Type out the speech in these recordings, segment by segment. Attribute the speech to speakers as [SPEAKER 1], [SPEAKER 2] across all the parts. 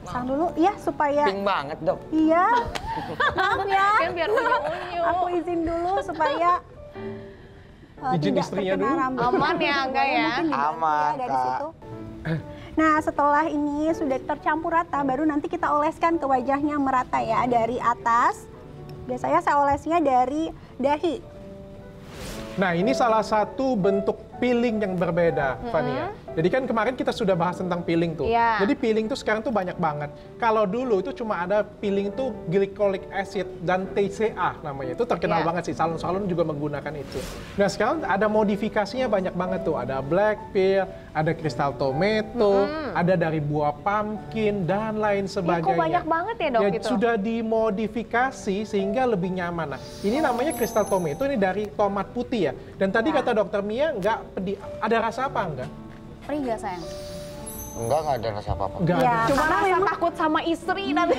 [SPEAKER 1] Pasang dulu ya supaya.
[SPEAKER 2] Pink banget, Dok.
[SPEAKER 1] Iya. Maaf ya.
[SPEAKER 3] Kan biar unyu-unyu.
[SPEAKER 1] Aku izin dulu supaya
[SPEAKER 4] izin
[SPEAKER 1] tidak
[SPEAKER 4] istrinya
[SPEAKER 1] terkena
[SPEAKER 4] dulu.
[SPEAKER 1] rambut.
[SPEAKER 3] Aman ya, enggak ya?
[SPEAKER 1] Mungkin dibantu
[SPEAKER 2] Aman,
[SPEAKER 1] dari
[SPEAKER 2] Kak.
[SPEAKER 1] situ. Nah, setelah ini sudah tercampur rata, baru nanti kita oleskan ke wajahnya merata ya dari atas. Biasanya saya olesnya dari dahi.
[SPEAKER 4] Nah, ini salah satu bentuk peeling yang berbeda, Fania. Jadi kan kemarin kita sudah bahas tentang peeling tuh.
[SPEAKER 3] Iya.
[SPEAKER 4] Jadi peeling tuh sekarang tuh banyak banget. Kalau dulu itu cuma ada peeling tuh glycolic acid dan TCA namanya. Itu terkenal
[SPEAKER 3] Iya.
[SPEAKER 4] banget sih, salon-salon juga menggunakan itu. Nah, sekarang ada modifikasinya banyak banget tuh. Ada black peel, ada crystal tomato, ada dari buah pumpkin dan lain sebagainya.
[SPEAKER 3] Kok banyak banget ya, Dok,
[SPEAKER 4] Ya,
[SPEAKER 3] itu?
[SPEAKER 4] sudah dimodifikasi sehingga lebih nyaman. Nah, ini namanya crystal tomato, ini dari tomat putih ya. Dan tadi kata dokter Mia nggak pedih. Ada rasa apa enggak?
[SPEAKER 1] Perih nggak sayang?
[SPEAKER 2] Nggak ada rasa apa-apa.
[SPEAKER 4] Enggak
[SPEAKER 1] Ya,
[SPEAKER 4] ada.
[SPEAKER 3] Cuma
[SPEAKER 1] karena
[SPEAKER 3] rasa
[SPEAKER 1] memang-
[SPEAKER 3] takut sama istri nanti.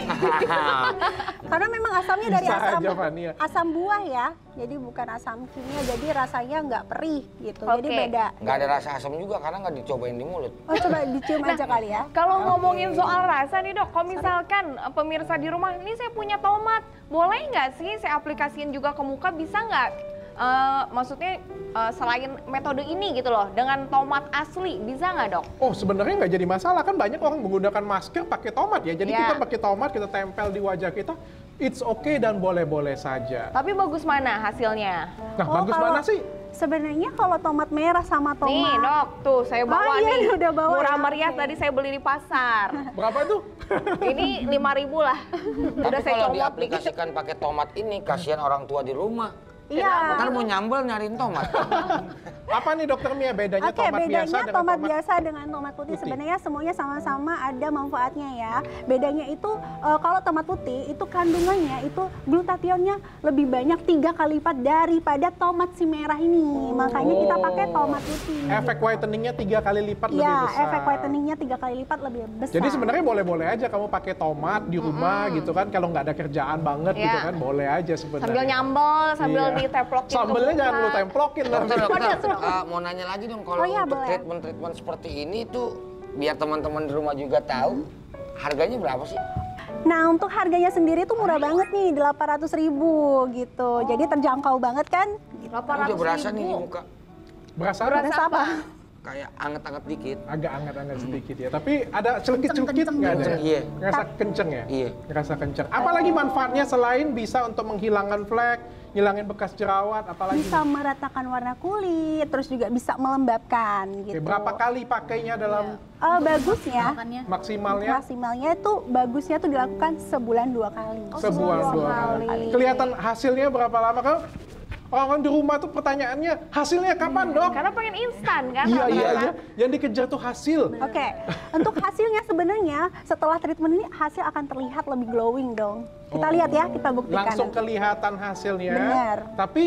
[SPEAKER 1] Karena memang asamnya dari
[SPEAKER 4] Bisa
[SPEAKER 1] asam
[SPEAKER 4] aja, Fania.
[SPEAKER 1] asam buah ya. Jadi bukan asam kimia, jadi rasanya nggak perih gitu. Jadi
[SPEAKER 3] Oke.
[SPEAKER 1] beda.
[SPEAKER 2] Nggak ada rasa asam juga karena nggak dicobain di mulut.
[SPEAKER 1] Oh, coba dicium aja kali ya.
[SPEAKER 3] Kalau ngomongin soal rasa nih, Dok, kalau misalkan pemirsa di rumah ini saya punya tomat, boleh nggak sih saya aplikasiin juga ke muka, bisa nggak? Maksudnya selain metode ini gitu loh, dengan tomat asli, bisa nggak, Dok?
[SPEAKER 4] Oh, sebenarnya nggak jadi masalah, kan banyak orang menggunakan masker pakai tomat ya. Jadi
[SPEAKER 3] Iya.
[SPEAKER 4] kita pakai tomat, kita tempel di wajah kita, it's okay dan boleh-boleh saja.
[SPEAKER 3] Tapi bagus mana hasilnya?
[SPEAKER 4] Nah,
[SPEAKER 1] Oh,
[SPEAKER 4] bagus
[SPEAKER 1] kalau-
[SPEAKER 4] mana sih?
[SPEAKER 1] Sebenarnya kalau tomat merah sama tomat.
[SPEAKER 3] Nih, Dok, tuh saya bawa
[SPEAKER 1] iya,
[SPEAKER 3] nih.
[SPEAKER 1] udah bawa
[SPEAKER 3] Murah
[SPEAKER 1] ya,
[SPEAKER 3] meriah
[SPEAKER 1] oke.
[SPEAKER 3] tadi saya beli di pasar.
[SPEAKER 4] Berapa tuh?
[SPEAKER 3] Ini 5.000 lah. Udah
[SPEAKER 2] Tapi
[SPEAKER 3] saya
[SPEAKER 2] kalau
[SPEAKER 3] comot dikit.
[SPEAKER 2] diaplikasikan pakai tomat ini, kasihan orang tua di rumah.
[SPEAKER 1] Iya.
[SPEAKER 2] Ntar mau nyambel nyariin tomat.
[SPEAKER 4] Apa nih dokter Mia bedanya
[SPEAKER 1] Oke,
[SPEAKER 4] tomat
[SPEAKER 1] bedanya
[SPEAKER 4] biasa dengan
[SPEAKER 1] tomat
[SPEAKER 4] tomat?
[SPEAKER 1] biasa dengan tomat putih.
[SPEAKER 4] putih.
[SPEAKER 1] Sebenarnya semuanya sama-sama ada manfaatnya ya. Bedanya itu kalau tomat putih itu kandungannya itu glutationnya lebih banyak 3 kali lipat daripada tomat si merah ini. Makanya kita pakai tomat putih.
[SPEAKER 4] Efek whiteningnya 3 kali lipat lebih
[SPEAKER 1] Iya,
[SPEAKER 4] besar.
[SPEAKER 1] efek whiteningnya 3 kali lipat lebih besar.
[SPEAKER 4] Jadi sebenarnya boleh-boleh aja kamu pakai tomat di rumah gitu kan. Kalau nggak ada kerjaan banget gitu
[SPEAKER 3] Iya.
[SPEAKER 4] kan, boleh aja sebenarnya.
[SPEAKER 3] Sambil nyambel, sambil
[SPEAKER 4] Iya.
[SPEAKER 3] diteplokin ke
[SPEAKER 4] Sambelnya jangan
[SPEAKER 3] muka.
[SPEAKER 4] lu templokin lah.
[SPEAKER 2] Dokter, mau nanya lagi dong, kalau
[SPEAKER 1] Oh iya,
[SPEAKER 2] untuk
[SPEAKER 1] boleh.
[SPEAKER 2] treatment-treatment seperti ini tuh biar teman-teman di rumah juga tahu harganya berapa sih?
[SPEAKER 1] Nah, untuk harganya sendiri tuh murah banget nih, 800.000 gitu. Jadi terjangkau banget kan?
[SPEAKER 2] Udah berasa nih di
[SPEAKER 3] 800.000.
[SPEAKER 2] muka,
[SPEAKER 4] Berasa
[SPEAKER 1] Berasa apa?
[SPEAKER 2] kayak anget-anget dikit.
[SPEAKER 4] agak anget-anget sedikit ya. Tapi ada celekit-celekit nggak ada?
[SPEAKER 2] Kenceng, iya.
[SPEAKER 4] Ngerasa kenceng ya?
[SPEAKER 2] Iya.
[SPEAKER 4] Ngerasa kenceng. Apalagi manfaatnya selain bisa untuk menghilangkan flek, ngilangin bekas jerawat, apalagi?
[SPEAKER 1] Bisa meratakan warna kulit, terus juga bisa melembabkan
[SPEAKER 4] Oke,
[SPEAKER 1] gitu.
[SPEAKER 4] berapa kali pakainya dalam
[SPEAKER 1] Bagusnya,
[SPEAKER 4] maksimalnya?
[SPEAKER 1] maksimalnya itu bagusnya tuh dilakukan sebulan 2 kali.
[SPEAKER 4] Sebulan dua kali. Kelihatan hasilnya berapa lama kan? Orang di rumah tuh pertanyaannya, hasilnya kapan dok?
[SPEAKER 3] Karena pengen instan kan?
[SPEAKER 4] Iya, iya,
[SPEAKER 3] rata-rata.
[SPEAKER 4] iya. Yang dikejar tuh hasil.
[SPEAKER 1] Oke, untuk hasilnya sebenarnya setelah treatment ini hasil akan terlihat lebih glowing dong. Kita lihat ya, kita buktikan.
[SPEAKER 4] Langsung
[SPEAKER 1] nanti.
[SPEAKER 4] kelihatan hasilnya.
[SPEAKER 1] Benar.
[SPEAKER 4] Tapi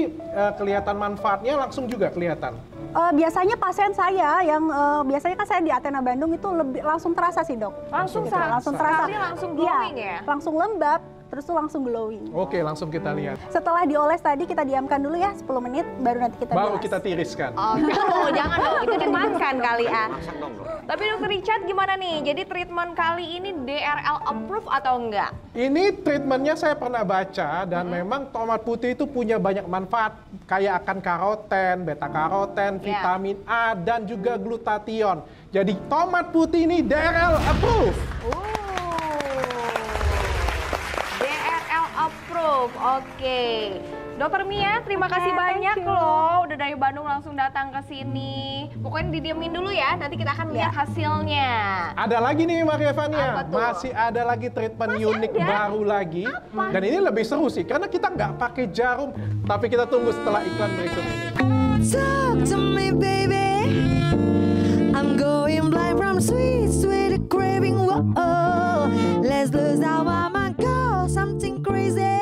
[SPEAKER 4] kelihatan manfaatnya langsung juga kelihatan.
[SPEAKER 1] Biasanya pasien saya yang biasanya kan saya di Athena Bandung itu lebih langsung terasa sih dok.
[SPEAKER 3] Langsung
[SPEAKER 1] Gitu, langsung terasa.
[SPEAKER 3] sekali langsung
[SPEAKER 1] Iya,
[SPEAKER 3] glowing ya?
[SPEAKER 1] langsung lembab, terus tuh langsung glowing.
[SPEAKER 4] Oke, langsung kita lihat.
[SPEAKER 1] Setelah dioles tadi kita diamkan dulu ya 10 menit, baru nanti kita
[SPEAKER 4] Baru
[SPEAKER 1] bilas.
[SPEAKER 4] kita tiriskan.
[SPEAKER 3] Oh, jangan dong, itu dimakan kali ya.
[SPEAKER 2] Masak dong, Dok.
[SPEAKER 3] Tapi Dokter Richard gimana nih? Jadi treatment kali ini DRL approve atau enggak?
[SPEAKER 4] Ini treatmentnya saya pernah baca dan memang tomat putih itu punya banyak manfaat. Kayak akan karoten, beta karoten,
[SPEAKER 3] Iya.
[SPEAKER 4] vitamin A, dan juga glutathione. Jadi tomat putih ini DRL approve.
[SPEAKER 3] DRL approve, oke. Dokter Mia, terima kasih
[SPEAKER 1] Oke,
[SPEAKER 3] banyak
[SPEAKER 1] thank you.
[SPEAKER 3] loh. Udah dari Bandung langsung datang ke sini. Pokoknya didiemin dulu ya, nanti kita akan lihat hasilnya.
[SPEAKER 4] Ada lagi nih Maria Vania,
[SPEAKER 3] Apa tuh?
[SPEAKER 4] masih ada lagi treatment
[SPEAKER 3] Masih
[SPEAKER 4] unik
[SPEAKER 3] ada?
[SPEAKER 4] baru lagi. Dan ini lebih seru sih, karena kita nggak pakai jarum. Tapi kita tunggu setelah iklan berikut ini.
[SPEAKER 5] Talk to me, baby. I'm going blind from sweet, sweet craving. Whoa, let's lose our mind, go something crazy.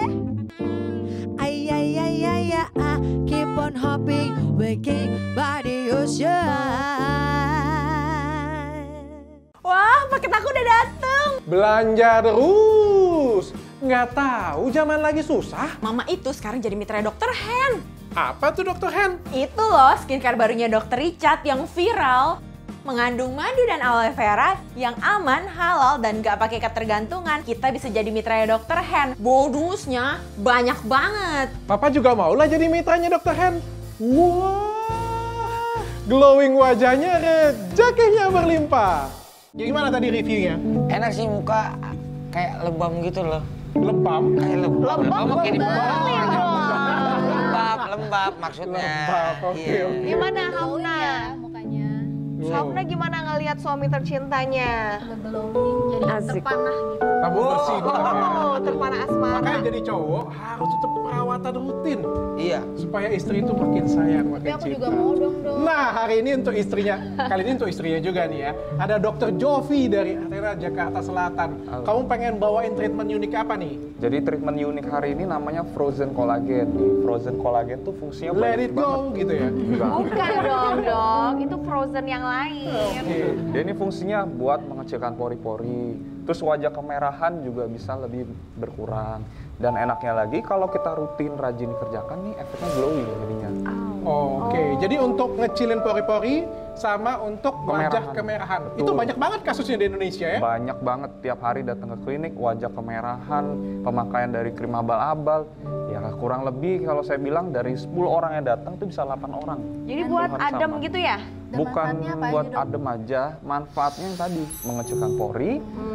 [SPEAKER 5] Ay, ay, ay, ay, ay, I keep on hopping, waking by the ocean.
[SPEAKER 6] Wah, paket aku udah dateng.
[SPEAKER 4] Belanja terus. Nggak tahu zaman lagi susah.
[SPEAKER 6] Mama itu sekarang jadi mitra Dokter Hen.
[SPEAKER 4] Apa tuh Dokter Hen?
[SPEAKER 6] Itu loh skincare barunya Dokter Richard yang viral. mengandung madu dan aloe vera yang aman, halal, dan gak pakai ketergantungan. Kita bisa jadi mitranya Dr. Hen. Bonusnya banyak banget.
[SPEAKER 4] Papa juga maulah jadi mitranya Dr. Hen. Wah, glowing wajahnya, rezekinya berlimpah. Ya, gimana tadi reviewnya?
[SPEAKER 2] Enak sih, muka kayak lebam gitu loh.
[SPEAKER 4] Lebam?
[SPEAKER 2] Kayak lebam.
[SPEAKER 3] Lebam
[SPEAKER 2] kayak di bawah.
[SPEAKER 3] kebalik dong.
[SPEAKER 2] Lembab maksudnya.
[SPEAKER 4] Lembab, oke,
[SPEAKER 2] Iya.
[SPEAKER 4] oke.
[SPEAKER 3] Gimana Hauna?
[SPEAKER 7] Mukanya
[SPEAKER 3] Hauna gimana ngelihat suami tercintanya?
[SPEAKER 7] glowing, jadi terpanah gitu.
[SPEAKER 4] Kamu bersih banget.
[SPEAKER 3] Oh, terpana asmara.
[SPEAKER 4] Makanya jadi cowok harus tetap perawatan rutin
[SPEAKER 2] Iya.
[SPEAKER 4] supaya istri itu makin sayang,
[SPEAKER 7] Tapi
[SPEAKER 4] makin
[SPEAKER 7] aku
[SPEAKER 4] cinta.
[SPEAKER 7] juga mau dong.
[SPEAKER 4] Nah, hari ini untuk istrinya, kali ini untuk istrinya juga nih ya. Ada Dr. Jovi dari Athena, Jakarta Selatan. Kamu pengen bawain treatment unik apa nih?
[SPEAKER 8] Jadi treatment unik hari ini namanya frozen collagen. Nih, frozen collagen tuh fungsinya
[SPEAKER 4] Let
[SPEAKER 8] banyak
[SPEAKER 4] it go gitu ya.
[SPEAKER 8] Enggak.
[SPEAKER 3] Bukan dong, Dok. Itu frozen yang lain.
[SPEAKER 4] Oke.
[SPEAKER 8] Dia ini fungsinya buat mengecilkan pori-pori. Terus wajah kemerahan juga bisa lebih berkurang. Dan enaknya lagi kalau kita rutin rajin dikerjakan nih efeknya glowing jadinya.
[SPEAKER 4] Oke, jadi untuk ngecilin pori-pori sama untuk wajah kemerahan.
[SPEAKER 8] Betul.
[SPEAKER 4] Itu banyak banget kasusnya di Indonesia ya.
[SPEAKER 8] Banyak banget tiap hari datang ke klinik wajah kemerahan, pemakaian dari krim abal-abal. Ya kurang lebih kalau saya bilang dari 10 orang yang datang tuh bisa 8 orang.
[SPEAKER 3] Jadi buat
[SPEAKER 8] Keluhan
[SPEAKER 3] adem
[SPEAKER 8] sama.
[SPEAKER 3] gitu ya?
[SPEAKER 7] Dan
[SPEAKER 8] Bukan
[SPEAKER 7] manfaatnya apa
[SPEAKER 8] buat
[SPEAKER 7] aja, Dok?
[SPEAKER 8] adem aja, manfaatnya yang tadi mengecilkan pori,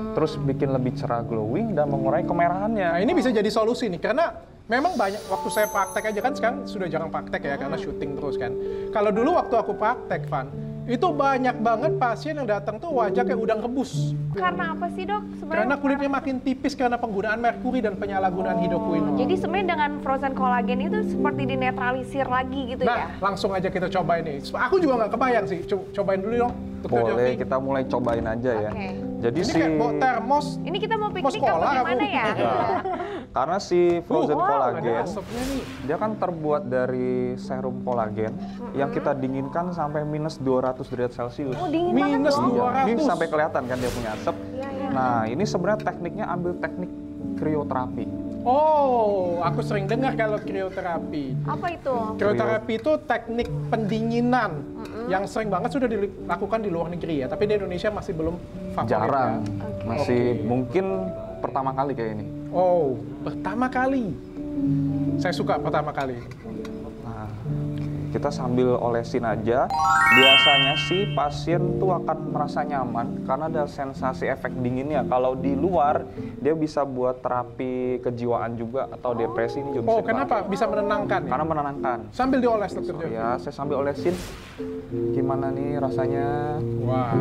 [SPEAKER 8] terus bikin lebih cerah glowing dan mengurangi kemerahannya.
[SPEAKER 4] Nah, ini bisa jadi solusi nih karena memang banyak waktu saya praktek aja kan sekarang sudah jarang praktek ya karena syuting terus kan. Kalau dulu waktu aku praktek, Van, itu banyak banget pasien yang datang tuh wajah kayak udang rebus.
[SPEAKER 3] Karena apa sih, Dok?
[SPEAKER 4] Karena kulitnya makin tipis karena penggunaan merkuri dan penyalahgunaan hidroquinone.
[SPEAKER 3] Jadi sebenarnya dengan frozen collagen itu seperti dinetralisir lagi gitu ya?
[SPEAKER 4] Nah, langsung aja kita cobain nih. Aku juga nggak kebayang sih. Cobain dulu dong, Dr.
[SPEAKER 8] Boleh,
[SPEAKER 4] Jovi.
[SPEAKER 8] kita mulai cobain aja ya.
[SPEAKER 3] Oke.
[SPEAKER 8] Jadi
[SPEAKER 4] Ini
[SPEAKER 8] si
[SPEAKER 4] kayak bawa termos.
[SPEAKER 3] Ini kita mau piknik
[SPEAKER 4] sekolah
[SPEAKER 3] apa gimana
[SPEAKER 4] aku.
[SPEAKER 3] ya?
[SPEAKER 8] karena si frozen
[SPEAKER 4] Ada
[SPEAKER 8] collagen
[SPEAKER 4] asapnya nih.
[SPEAKER 8] dia kan terbuat dari serum kolagen yang kita dinginkan sampai minus 200 derajat Celcius.
[SPEAKER 3] Oh, dingin banget
[SPEAKER 4] Minus
[SPEAKER 3] dong.
[SPEAKER 8] Iya, ini
[SPEAKER 4] 200.
[SPEAKER 8] sampai kelihatan kan dia punya asap.
[SPEAKER 3] Iya, iya.
[SPEAKER 8] Nah, ini sebenarnya tekniknya ambil teknik krioterapi.
[SPEAKER 4] Oh, aku sering dengar kalau krioterapi.
[SPEAKER 3] Apa itu?
[SPEAKER 4] Krioterapi itu teknik pendinginan yang sering banget sudah dilakukan di luar negeri ya, tapi di Indonesia masih belum favorit
[SPEAKER 8] Jarang,
[SPEAKER 4] ya.
[SPEAKER 8] masih mungkin pertama kali kayak ini.
[SPEAKER 4] Oh, pertama kali. Saya suka pertama kali.
[SPEAKER 8] Nah, kita sambil olesin aja. Biasanya sih pasien tuh akan merasa nyaman karena ada sensasi efek dinginnya. Kalau di luar dia bisa buat terapi kejiwaan juga atau depresi ini juga
[SPEAKER 4] Oh,
[SPEAKER 8] bisa
[SPEAKER 4] kenapa?
[SPEAKER 8] dipakai.
[SPEAKER 4] Bisa menenangkan ya?
[SPEAKER 8] Karena menenangkan.
[SPEAKER 4] Sambil dioles, Dr.
[SPEAKER 8] Oh
[SPEAKER 4] Jovi.
[SPEAKER 8] ya, saya sambil olesin. Gimana nih rasanya?
[SPEAKER 4] Wah.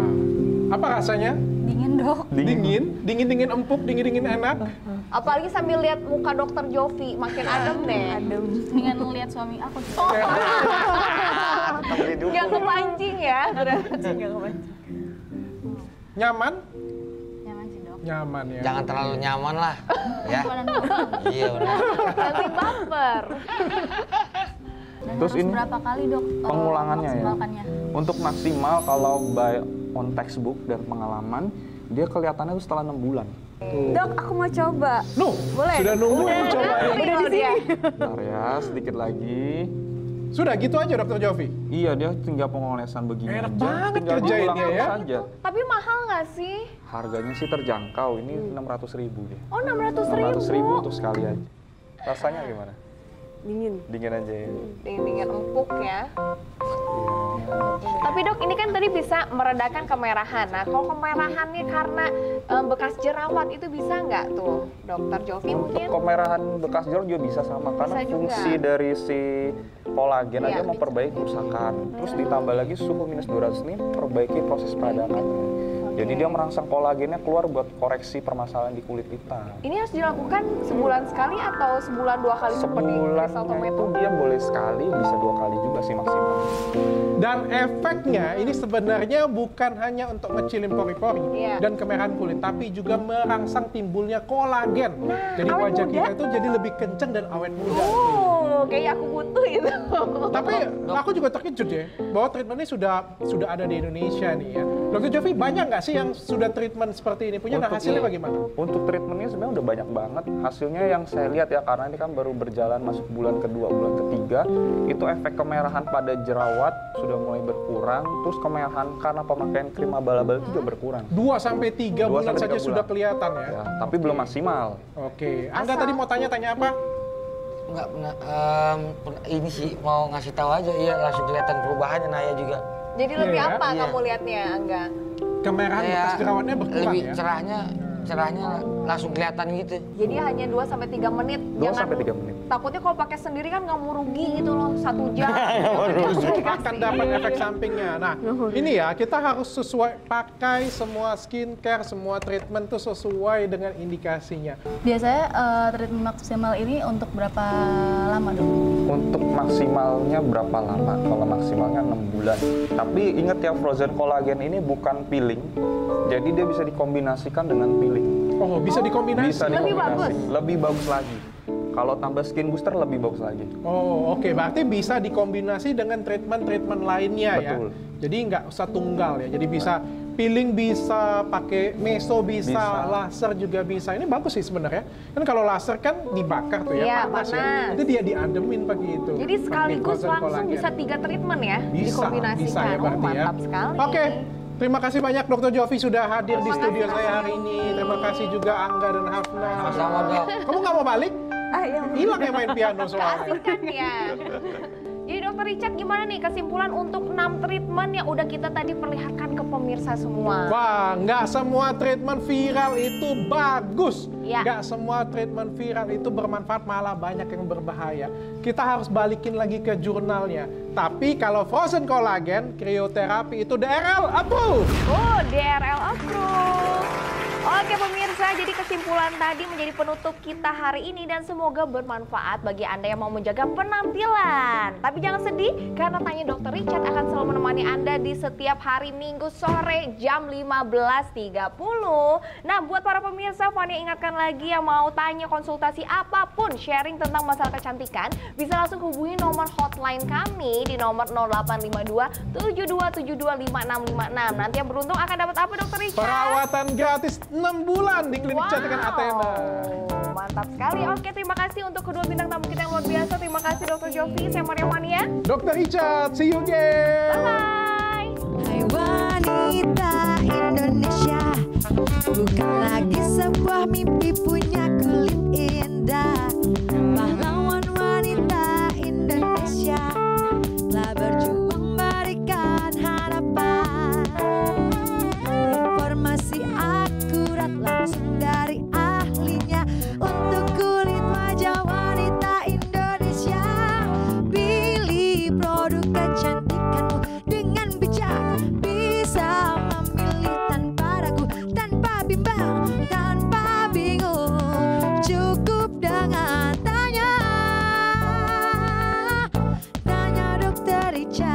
[SPEAKER 4] Apa rasanya?
[SPEAKER 7] Dingin, Dok.
[SPEAKER 4] Dingin? Dingin-dingin empuk, dingin-dingin enak?
[SPEAKER 3] Apalagi sambil lihat muka dokter Jovi, makin adem deh.
[SPEAKER 7] Dengan ngeliat suami aku.
[SPEAKER 3] Nggak kepancing ya, berarti.
[SPEAKER 4] Nyaman?
[SPEAKER 7] Nyaman sih, Dok.
[SPEAKER 4] Nyaman ya.
[SPEAKER 2] Jangan terlalu nyaman lah. Ya.
[SPEAKER 7] Jualan dulu.
[SPEAKER 2] Iya benar.
[SPEAKER 3] Nanti baper.
[SPEAKER 7] Dan
[SPEAKER 8] Terus
[SPEAKER 7] harus
[SPEAKER 8] ini
[SPEAKER 7] berapa kali, Dok?
[SPEAKER 8] pengulangannya ya.
[SPEAKER 7] maksimalkannya?
[SPEAKER 8] Untuk maksimal kalau by on textbook dan pengalaman, dia kelihatannya tuh setelah 6 bulan.
[SPEAKER 6] Dok, aku mau coba.
[SPEAKER 4] Nuh, sudah nunggu coba ya.
[SPEAKER 3] Udah di sini.
[SPEAKER 8] Bentar ya, sedikit lagi.
[SPEAKER 4] Sudah gitu aja, Dr. Jovi.
[SPEAKER 8] Iya, dia tinggal pengolesan begini
[SPEAKER 4] Enak
[SPEAKER 8] aja.
[SPEAKER 4] banget
[SPEAKER 8] Tinggal
[SPEAKER 4] kerjainnya
[SPEAKER 8] diulang
[SPEAKER 4] ya.
[SPEAKER 8] saja.
[SPEAKER 3] Tapi mahal nggak sih?
[SPEAKER 8] Harganya sih terjangkau, ini 600.000 deh.
[SPEAKER 3] Oh, 600.000.
[SPEAKER 8] 600.000 untuk sekali aja. Rasanya gimana? Dingin. Dingin aja ya.
[SPEAKER 3] Dingin-dingin empuk ya.
[SPEAKER 8] Iya.
[SPEAKER 3] Tapi Dok, ini kan tadi bisa meredakan kemerahan. Nah, kalau kemerahannya karena bekas jerawat itu bisa nggak tuh, Dokter Jovi
[SPEAKER 8] Untuk
[SPEAKER 3] mungkin?
[SPEAKER 8] kemerahan bekas jerawat juga bisa sama karena
[SPEAKER 3] Bisa juga.
[SPEAKER 8] fungsi dari si kolagen
[SPEAKER 3] Iya.
[SPEAKER 8] aja memperbaiki kerusakan. Terus ditambah lagi suhu minus 200 ini perbaiki proses peradangan. Jadi dia merangsang kolagennya keluar buat koreksi permasalahan di kulit kita.
[SPEAKER 3] Ini harus dilakukan sebulan sekali atau sebulan 2 kali seperti
[SPEAKER 8] Sebulan
[SPEAKER 3] Crystal
[SPEAKER 8] itu
[SPEAKER 3] Tomato?
[SPEAKER 8] dia boleh sekali, bisa 2 kali juga sih maksimal.
[SPEAKER 4] Dan efeknya ini sebenarnya bukan hanya untuk ngecilin pori-pori
[SPEAKER 3] Iya.
[SPEAKER 4] dan kemerahan kulit, tapi juga merangsang timbulnya kolagen. Jadi
[SPEAKER 3] awet
[SPEAKER 4] wajah
[SPEAKER 3] muda?
[SPEAKER 4] kita itu jadi lebih kencang dan awet muda.
[SPEAKER 3] Oh, kayak aku butuh itu.
[SPEAKER 4] Tapi aku juga terkejut ya, bahwa treatment ini sudah ada di Indonesia nih ya. Dokter Jovi, banyak nggak sih yang sudah treatment seperti ini? Punya
[SPEAKER 8] Untuk
[SPEAKER 4] hasilnya
[SPEAKER 8] ini,
[SPEAKER 4] bagaimana?
[SPEAKER 8] Untuk treatmentnya sebenarnya udah banyak banget. Hasilnya yang saya lihat ya, karena ini kan baru berjalan masuk bulan kedua, bulan ketiga, itu efek kemerahan pada jerawat sudah mulai berkurang, terus kemerahan karena pemakaian krim abal-abal itu juga berkurang.
[SPEAKER 4] 2-3 bulan saja sudah kelihatan ya?
[SPEAKER 8] Ya, tapi belum maksimal.
[SPEAKER 4] Oke, Angga tadi mau tanya apa?
[SPEAKER 2] Nggak pernah, ini sih mau ngasih tahu aja, iya langsung kelihatan perubahannya Naya juga.
[SPEAKER 3] Jadi lebih
[SPEAKER 4] Iya,
[SPEAKER 3] apa
[SPEAKER 2] iya.
[SPEAKER 3] kamu lihatnya, Angga?
[SPEAKER 4] Kemerahan bekas jerawatnya berkurang
[SPEAKER 2] lebih
[SPEAKER 4] ya?
[SPEAKER 2] cerahnya langsung kelihatan gitu.
[SPEAKER 3] Jadi hanya 2-3 menit.
[SPEAKER 8] 2-3 menit.
[SPEAKER 3] Takutnya kalau pakai sendiri kan nggak mau rugi gitu loh, 1 jam.
[SPEAKER 4] Justru akan dapat efek sampingnya. Nah, ini ya, kita harus pakai semua skincare, semua treatment tuh sesuai dengan indikasinya.
[SPEAKER 7] Biasanya treatment maksimal ini untuk berapa lama, Dok?
[SPEAKER 8] Untuk maksimalnya berapa lama? Kalau maksimalnya 6 bulan. Tapi ingat ya, frozen collagen ini bukan peeling. Jadi dia bisa dikombinasikan dengan peeling.
[SPEAKER 4] Oh, bisa dikombinasi?
[SPEAKER 8] Bisa dikombinasi. Lebih bagus lagi. Kalau tambah skin booster lebih bagus lagi.
[SPEAKER 4] Oh, oke. Berarti bisa dikombinasi dengan treatment-treatment lainnya ya?
[SPEAKER 8] Betul.
[SPEAKER 4] Jadi nggak usah tunggal ya. Jadi bisa peeling, bisa pakai meso, bisa laser juga bisa. Ini bagus sih sebenarnya. Kan kalau laser kan dibakar tuh ya,
[SPEAKER 3] Iya,
[SPEAKER 4] panas ya.
[SPEAKER 3] panas.
[SPEAKER 4] Itu dia diademin pakai itu.
[SPEAKER 3] Jadi
[SPEAKER 4] pakai
[SPEAKER 3] sekaligus
[SPEAKER 4] frozen
[SPEAKER 3] langsung
[SPEAKER 4] collagen.
[SPEAKER 3] bisa 3 treatment ya?
[SPEAKER 4] Bisa
[SPEAKER 3] dikombinasikan.
[SPEAKER 4] ya berarti ya.
[SPEAKER 3] Mantap sekali.
[SPEAKER 4] Oke, terima kasih banyak Dr. Jovi sudah hadir di studio
[SPEAKER 3] kasih,
[SPEAKER 4] saya hari ini. Terima kasih juga Angga dan Hafna.
[SPEAKER 2] Sama-sama, Dok.
[SPEAKER 4] Kamu nggak mau balik? Hilang ya main piano soalnya.
[SPEAKER 3] Keasikan ya. Jadi Dokter Richard gimana nih kesimpulan untuk 6 treatment yang udah kita tadi perlihatkan ke pemirsa semua?
[SPEAKER 4] Wah, nggak semua treatment viral itu bagus.
[SPEAKER 3] Ya.
[SPEAKER 4] Nggak semua treatment viral itu bermanfaat, malah banyak yang berbahaya. Kita harus balikin lagi ke jurnalnya. Tapi kalau frozen collagen, krioterapi itu DRL approved.
[SPEAKER 3] Oh, DRL approved. Oke pemirsa, jadi kesimpulan tadi menjadi penutup kita hari ini dan semoga bermanfaat bagi Anda yang mau menjaga penampilan. Tapi jangan sedih karena Tanya Dokter Richard akan selalu menemani Anda di setiap hari Minggu sore jam 15.30. Nah, buat para pemirsa, Fania ingatkan lagi yang mau tanya konsultasi apapun, sharing tentang masalah kecantikan, bisa langsung hubungi nomor hotline kami di nomor 0852 72725656. Nanti yang beruntung akan dapat apa Dokter Richard?
[SPEAKER 4] Perawatan gratis 6 bulan di Klinik Kecantikan Athena.
[SPEAKER 3] Mantap sekali. Oke, terima kasih untuk kedua bintang tamu kita yang luar biasa. Terima kasih Dr. Jovi, saya Maria Wania.
[SPEAKER 4] Dr. Richard, see you again.
[SPEAKER 3] Bye.
[SPEAKER 5] Hai wanita Indonesia, bukan lagi sebuah mimpi punya kulit indah. Pahlawan wanita Indonesia telah berjuang berikan harapan. Informasi akurat langsung dari ahlinya untuk kulit wajah wanita Indonesia. Pilih produk kecantikanmu dengan bijak, bisa memilih tanpa ragu, tanpa bimbang, tanpa bingung. Cukup dengan tanya Dokter Richard.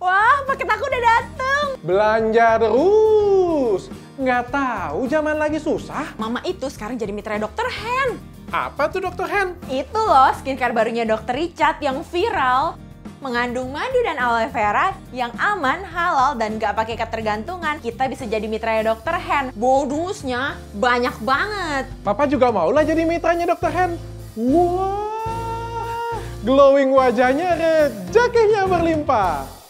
[SPEAKER 6] Wah, paket aku udah dateng.
[SPEAKER 4] Belanja terus. Nggak tahu zaman lagi susah.
[SPEAKER 6] Mama itu sekarang jadi mitra Dokter Hen.
[SPEAKER 4] Apa tuh Dr. Hen?
[SPEAKER 6] Itu loh skincare barunya Dokter Richard yang viral. Mengandung madu dan aloe vera yang aman, halal, dan gak pakai ketergantungan. Kita bisa jadi mitranya Dokter Hen. Bonusnya banyak banget.
[SPEAKER 4] Papa juga maulah jadi mitranya Dr. Hen. Wah, glowing wajahnya, rezekinya berlimpah.